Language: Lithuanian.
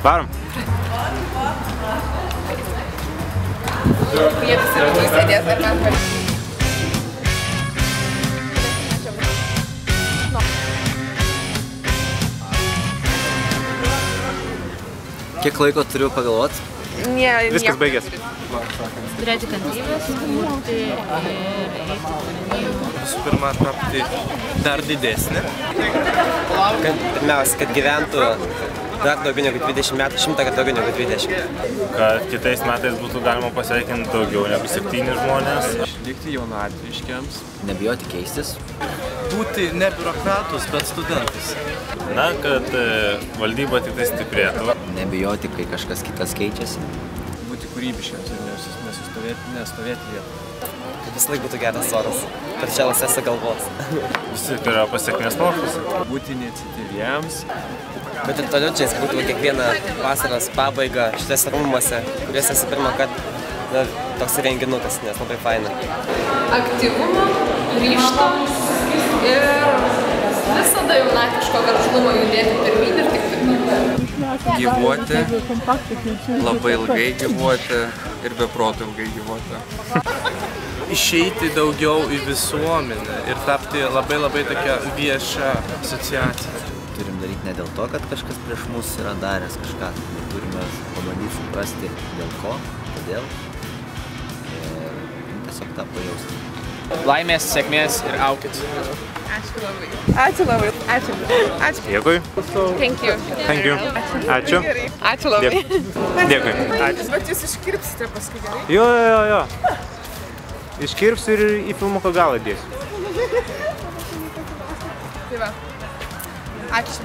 Varom. Jie visi viduj sėdės, ar mes varom? Kiek laiko turiu pagalvoti? Viskas baigės. Turėti kantrybės, kurti ir eiti. Visų pirma, tapti dar didesnį. Pirmiausia, kad gyventų dar daugiau negu 20 metų, 100 kartų daugiau negu 20. Kad kitais metais būtų galima pasveikinti daugiau negu 7 žmonės. Likti jaunatviškiams. Nebijoti keistis. Būti ne biurokratus, bet studentais. Na, kad valdyba tik tai stiprėtų. Nebijoti, kai kažkas kitas keičiasi. Būti kūrybiškiams ir nestovėti vietą. Kad vis laik būtų geras oras. Per čia lasėsi galvos. Visi yra pasiekmės mokosi. Būti iniciatyviems. Bet ir toliau čia būtų kiekvieną vasaros pabaigą šitose rūmuose, kuriuose esi pirmą kartą toks renginukas, nes labai faina. Aktyvumo, ryžto ir visada jaunatviško veržlumo judėti pirmyn ir tik pirmyn. Gyvuoti, labai ilgai gyvuoti ir be proto ilgai gyvuoti. Išeiti daugiau į visuomenę ir tapti labai tokia vieša asociacija. Turim daryti ne dėl to, kad kažkas prieš mus yra daręs kažką. Turime pabandyti suprasti dėl ko, kodėl. Ir tiesiog tą pajausti. Laimės, sėkmės ir aukit. Ačiū labai. Ačiū labai. Ačiū. Ačiū. Dėkui. Thank you. Thank you. Ačiū. Ačiū labai. Dėkui. Ačiū. Bet jūs iškirpsite paskui, gerai? Jo. Iškirpsiu ir į filmuko galą dėsiu. Tai va. Ačiū.